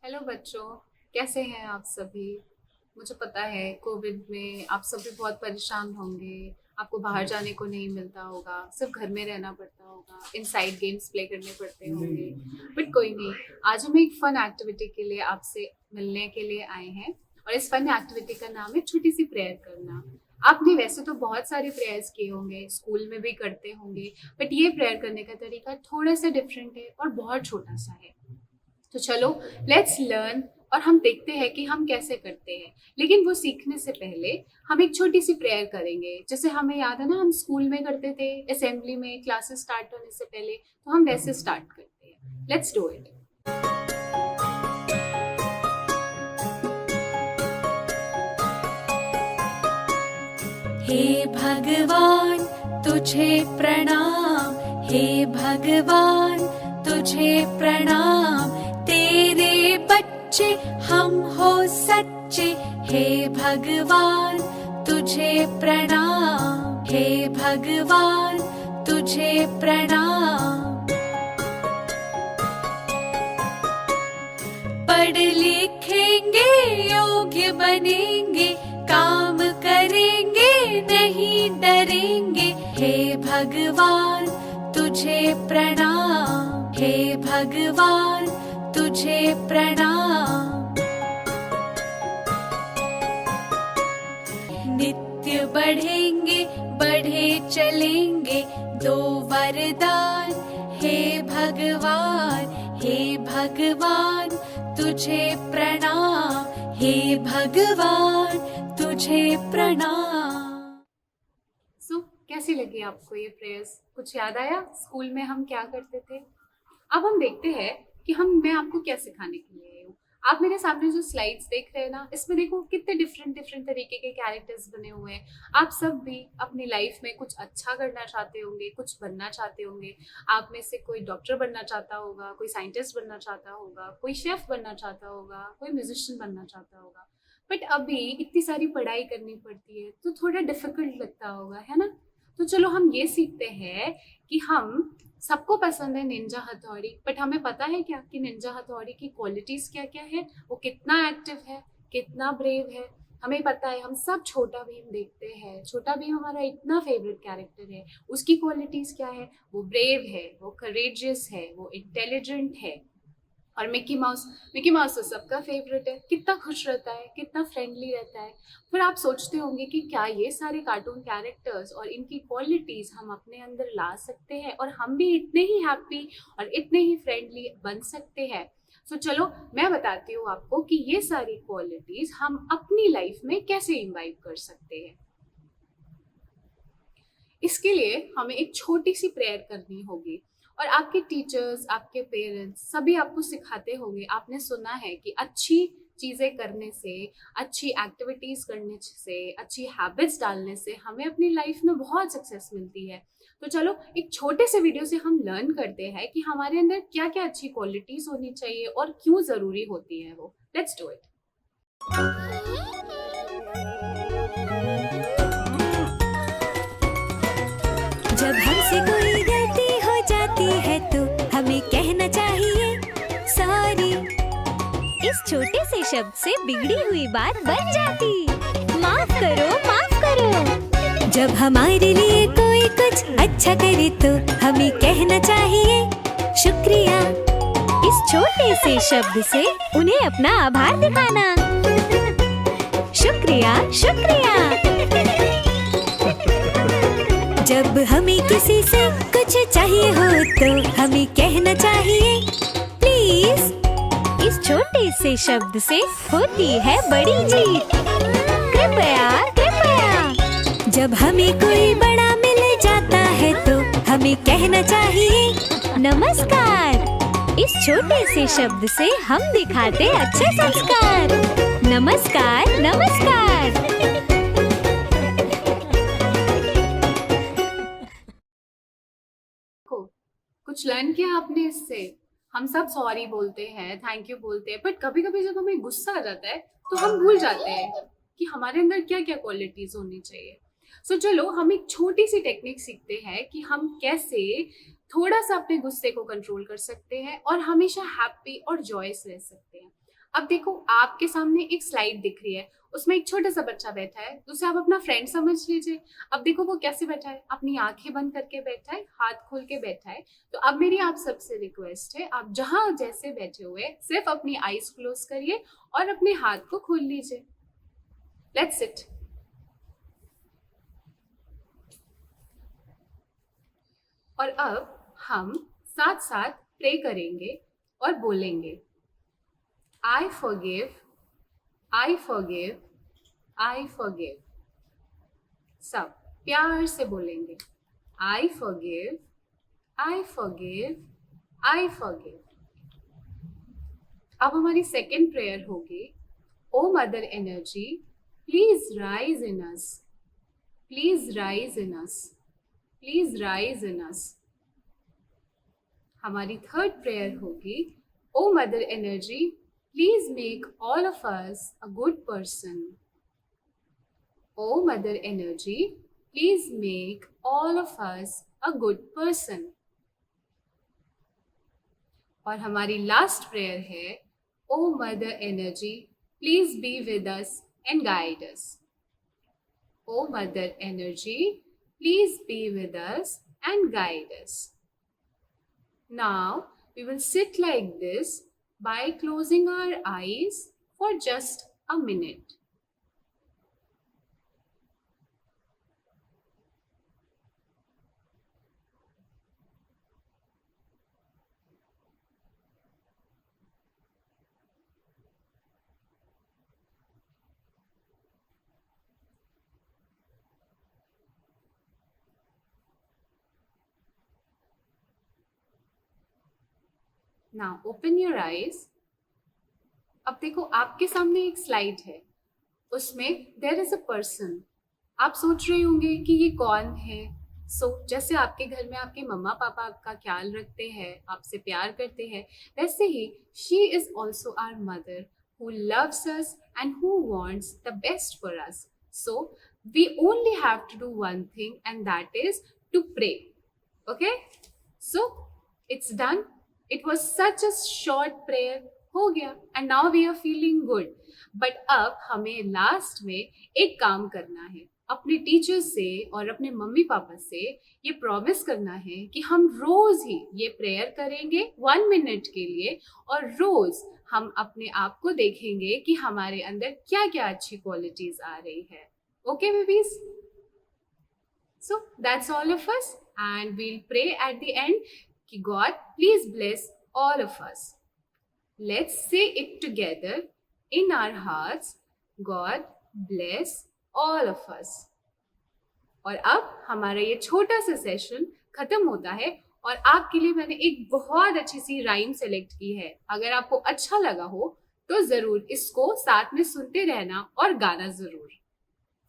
Hello बच्चों, कैसे हैं आप सभी। मुझे पता है कोविड में आप सभी बहुत परेशान होंगे। आपको बाहर जाने को नहीं मिलता होगा, सिर्फ घर में रहना पड़ता होगा, इनसाइड गेम्स प्ले करने पड़ते होंगे। बट कोई नहीं, आज हम एक फन एक्टिविटी के लिए आपसे मिलने के लिए आए हैं। और इस फन एक्टिविटी का नाम है छोटी सी प्रेयर करना। आपने वैसे तो बहुत सारे प्रेयर्स किए होंगे, स्कूल में भी करते होंगे, बट ये प्रेयर करने का तरीका थोड़ा सा डिफरेंट है और बहुत छोटा सा है। तो चलो, लेट्स लर्न और हम देखते हैं कि हम कैसे करते हैं। लेकिन वो सीखने से पहले हम एक छोटी सी प्रेयर करेंगे, जैसे हमें याद है ना, हम स्कूल में करते थे असेंबली में, क्लासेस स्टार्ट होने से पहले। तो हम वैसे स्टार्ट करते हैं। Let's do it. हे भगवान तुझे प्रणाम, हे भगवान तुझे प्रणाम, तेरे बच्चे हम हो सच्चे। हे भगवान तुझे प्रणाम, हे भगवान तुझे प्रणाम। पढ़ लिखेंगे योग्य बनेंगे, काम करेंगे नहीं डरेंगे। हे भगवान तुझे प्रणाम, हे भगवान तुझे प्रणाम। नित्य बढ़ेंगे बढ़े चलेंगे, दो वरदान हे भगवान, हे भगवान तुझे प्रणाम, हे भगवान तुझे प्रणाम। सो कैसी लगी आपको ये प्रेयर्स? कुछ याद आया स्कूल में हम क्या करते थे? अब हम देखते हैं कि मैं आपको क्या सिखाने के लिए आई हूँ। आप मेरे सामने जो स्लाइड्स देख रहे हैं ना, इसमें देखो कितने डिफरेंट डिफरेंट तरीके के कैरेक्टर्स बने हुए हैं। आप सब भी अपनी लाइफ में कुछ अच्छा करना चाहते होंगे, कुछ बनना चाहते होंगे। आप में से कोई डॉक्टर बनना चाहता होगा, कोई साइंटिस्ट बनना चाहता होगा, कोई शेफ बनना चाहता होगा, कोई म्यूजिशियन बनना चाहता होगा। बट अभी इतनी सारी पढ़ाई करनी पड़ती है तो थोड़ा डिफिकल्ट लगता होगा, है ना। तो चलो हम ये सीखते हैं कि हम सबको पसंद है निंजा हथौड़ी, बट हमें पता है क्या कि निंजा हथौड़ी की क्वालिटीज क्या क्या है, वो कितना एक्टिव है, कितना ब्रेव है। हमें पता है, हम सब छोटा भीम देखते हैं। छोटा भीम हमारा इतना फेवरेट कैरेक्टर है। उसकी क्वालिटीज क्या है? वो ब्रेव है, वो करेजियस है, वो इंटेलिजेंट है। और मिकी माउस तो सबका फेवरेट है। कितना खुश रहता है, कितना फ्रेंडली रहता है। फिर आप सोचते होंगे कि क्या ये सारे कार्टून कैरेक्टर्स और इनकी क्वालिटीज हम अपने अंदर ला सकते हैं और हम भी इतने ही हैप्पी और इतने ही फ्रेंडली बन सकते हैं। तो चलो मैं बताती हूँ आपको कि ये सारी क्वालिटीज हम अपनी लाइफ में कैसे इम्बाइब कर सकते हैं। इसके लिए हमें एक छोटी सी प्रेयर करनी होगी और आपके टीचर्स, आपके पेरेंट्स सभी आपको सिखाते होंगे। आपने सुना है कि अच्छी चीज़ें करने से, अच्छी एक्टिविटीज़ करने से, अच्छी हैबिट्स डालने से हमें अपनी लाइफ में बहुत सक्सेस मिलती है। तो चलो एक छोटे से वीडियो से हम लर्न करते हैं कि हमारे अंदर क्या क्या अच्छी क्वालिटीज़ होनी चाहिए और क्यों ज़रूरी होती है वो। Let's do it. जब हमसे कोई गलती हो जाती है तो हमें कहना चाहिए सॉरी। इस छोटे से शब्द से बिगड़ी हुई बात बन जाती। माफ करो, माफ करो। जब हमारे लिए कोई कुछ अच्छा करे तो हमें कहना चाहिए शुक्रिया। इस छोटे से शब्द से उन्हें अपना आभार दिखाना। शुक्रिया, शुक्रिया। जब हमें किसी से कुछ चाहिए हो तो हमें कहना चाहिए प्लीज। इस छोटे से शब्द से होती है बड़ी जीत। कृपया, कृपया। जब हमें कोई बड़ा मिल जाता है तो हमें कहना चाहिए नमस्कार। इस छोटे से शब्द से हम दिखाते अच्छे संस्कार। नमस्कार, नमस्कार। कुछ लर्न किया आपने इससे? हम सब सॉरी बोलते हैं, थैंक यू बोलते हैं, बट कभी कभी जब हमें गुस्सा आ जाता है तो हम भूल जाते हैं कि हमारे अंदर क्या क्या क्वालिटीज होनी चाहिए। सो चलो हम एक छोटी सी टेक्निक सीखते हैं कि हम कैसे थोड़ा सा अपने गुस्से को कंट्रोल कर सकते हैं और हमेशा हैप्पी और जॉयस रह सकते हैं। अब देखो आपके सामने एक स्लाइड दिख रही है, उसमें एक छोटा सा बच्चा बैठा है, उसे आप अपना फ्रेंड समझ लीजिए। अब देखो वो कैसे बैठा है, अपनी आंखें बंद करके बैठा है, हाथ खोल के बैठा है। तो अब मेरी आप सबसे रिक्वेस्ट है, आप जहां जैसे बैठे हुए सिर्फ अपनी आईज क्लोज करिए और अपने हाथ को खोल लीजिए। Let's sit. और अब हम साथ साथ प्रे करेंगे और बोलेंगे I forgive, I forgive, I forgive। सब प्यार से बोलेंगे I forgive, I forgive, I forgive। अब हमारी सेकेंड प्रेयर होगी O mother energy please rise in us, please rise in us, please rise in us. हमारी थर्ड प्रेयर होगी O mother energy please make all of us a good person। Oh Mother Energy, please make all of us a good person। और हमारी last prayer है O mother energy please be with us and guide us. O mother energy please be with us and guide us. Now we will sit like this by closing our eyes for just a minute। Now open your eyes। अब देखो आपके सामने एक slide है, उसमें there is a person. आप सोच रहे होंगे कि ये कौन है। जैसे आपके घर में आपके मम्मा पापा आपका ख्याल रखते हैं, आपसे प्यार करते हैं, वैसे ही she is also our mother who loves us and who wants the best for us. So we only have to do one thing and that is to pray. Okay, so it's done. It was such a short prayer, हो गया and now we are feeling good. But अब हमें last में एक काम करना है, अपने टीचर से और अपने मम्मी पापा से ये प्रॉमिस करना है कि हम रोज ही ये प्रेयर करेंगे 1 मिनट के लिए, और रोज हम अपने आप को देखेंगे कि हमारे अंदर क्या क्या अच्छी क्वालिटीज आ रही है। Okay babies, so that's all of us and we'll pray at the end कि God please bless all of us। Let's say it together in our hearts, God bless all of us। और अब हमारा ये छोटा सा session खत्म होता है और आपके लिए मैंने एक बहुत अच्छी सी राइम सेलेक्ट की है। अगर आपको अच्छा लगा हो तो जरूर इसको साथ में सुनते रहना और गाना जरूर।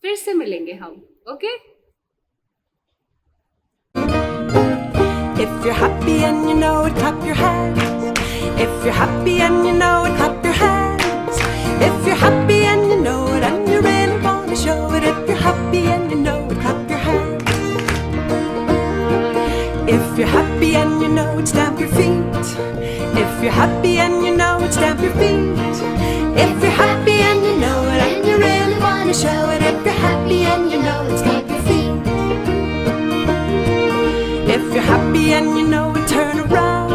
फिर से मिलेंगे हम, okay? If you're happy and you know it, clap your hands. If you're happy and you know it, clap your hands. If you're happy and you know it, and you really want to show it. If you're happy and you know it, clap your hands. If you're happy and you know it, stamp your feet. If you're happy and you know it, stamp your feet. If you're happy and you know it, and you really want to show it. If you're happy and you know it, stamp your feet. If you're happy and you know it, turn around.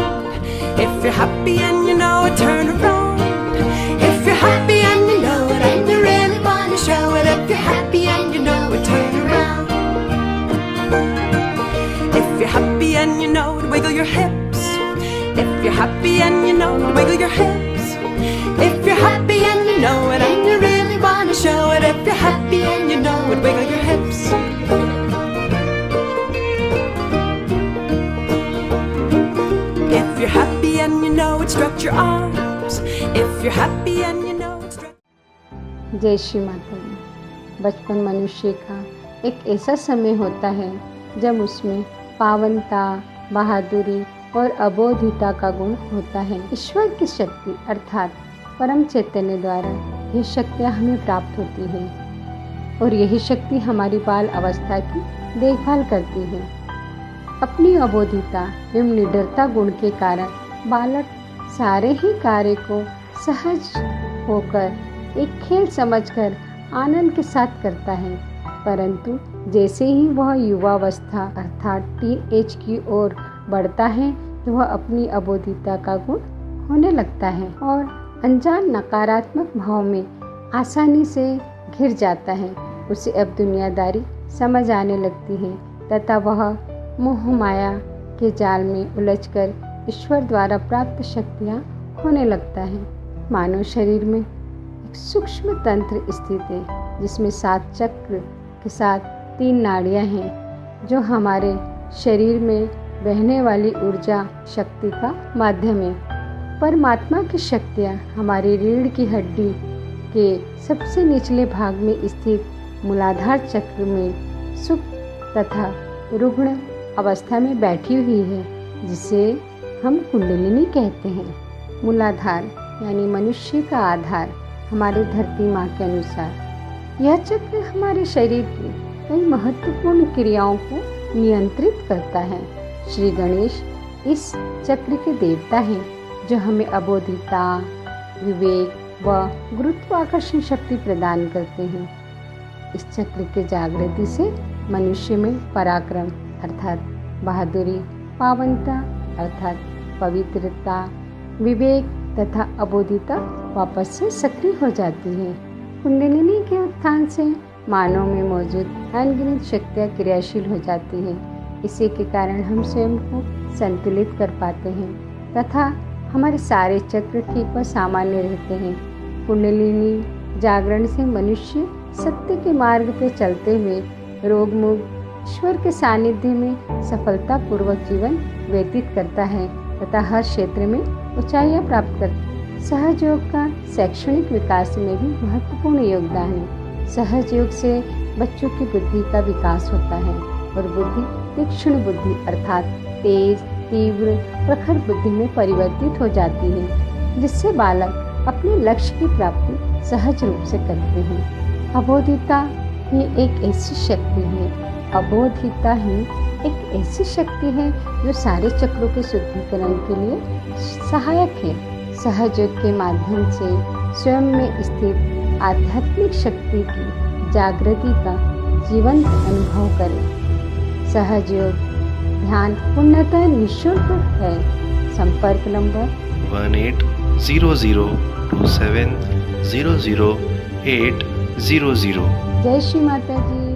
If you're happy and you know it, turn around. If you're happy and you know it, and you really want to show it. If you're happy and you know it, turn around. If you're happy and you know it, wiggle your hips. If you're happy and you know it, wiggle your hips. If you're happy and you know it, and you really want to show it. If you're happy and you know it, wiggle your hips. If you're happy and you know it, stretch your arms. If you're happy and you know it, stretch... जय श्री माता दी। बचपन मनुष्य का एक ऐसा समय होता है जब उसमें पावनता, बहादुरी और अबोधिता का गुण होता है। ईश्वर की शक्ति अर्थात परम चैतन्य द्वारा ये शक्तियाँ हमें प्राप्त होती है और यही शक्ति हमारी बाल अवस्था की देखभाल करती है। अपनी अबोधिता एवं निडरता गुण के कारण बालक सारे ही कार्य को सहज होकर एक खेल समझकर आनंद के साथ करता है, परंतु जैसे ही वह युवावस्था अर्थात टीन एज की ओर बढ़ता है तो वह अपनी अबोधिता का गुण होने लगता है और अनजान नकारात्मक भाव में आसानी से घिर जाता है। उसे अब दुनियादारी समझ आने लगती है तथा वह मोह माया के जाल में उलझकर ईश्वर द्वारा प्राप्त शक्तियाँ खोने लगता है। मानव शरीर में एक सूक्ष्म तंत्र स्थित है जिसमें 7 चक्र के साथ 3 नाड़ियाँ हैं जो हमारे शरीर में बहने वाली ऊर्जा शक्ति का माध्यम है। परमात्मा की शक्तियाँ हमारी रीढ़ की हड्डी के सबसे निचले भाग में स्थित मूलाधार चक्र में सुप्त तथा रुग्ण अवस्था में बैठी हुई है, जिसे हम कुंडलिनी कहते हैं। मूलाधार यानी मनुष्य का आधार हमारे धरती माँ के अनुसार यह चक्र हमारे शरीर की कई महत्वपूर्ण क्रियाओं को नियंत्रित करता है। श्री गणेश इस चक्र के देवता हैं जो हमें अबोधिता, विवेक व गुरुत्वाकर्षण शक्ति प्रदान करते हैं। इस चक्र के जागृति से मनुष्य में पराक्रम अर्थात बहादुरी, पावनता अर्थात पवित्रता, विवेक तथा अबोधिता वापस से सक्रिय हो जाती है। कुंडलिनी के उत्थान से मानव में मौजूद अनगिनत शक्तियाँ क्रियाशील हो जाती हैं। इसी के कारण हम स्वयं को संतुलित कर पाते हैं तथा हमारे सारे चक्र ठीक व सामान्य रहते हैं। कुंडलिनी जागरण से मनुष्य सत्य के मार्ग पर चलते हुए रोग मुक्त ईश्वर के सानिध्य में सफलतापूर्वक जीवन व्यतीत करता है तथा हर क्षेत्र में ऊंचाइयां प्राप्त करता है। सहज योग का शैक्षणिक विकास में भी महत्वपूर्ण योगदान है। सहज योग से बच्चों की बुद्धि का विकास होता है और बुद्धि तीक्ष्ण बुद्धि अर्थात तेज, तीव्र, प्रखर बुद्धि में परिवर्तित हो जाती है, जिससे बालक अपने लक्ष्य की प्राप्ति सहज रूप से करते हैं। अबोधिता ही एक ऐसी शक्ति है अबोधिता ही एक ऐसी शक्ति है जो सारे चक्रों के शुद्धिकरण के लिए सहायक है। सहज योग के माध्यम से स्वयं में स्थित आध्यात्मिक शक्ति की जागृति का जीवंत अनुभव करें। सहज योग ध्यान पूर्णतः निःशुल्क है। संपर्क नंबर 180027000800। जय श्री माता जी।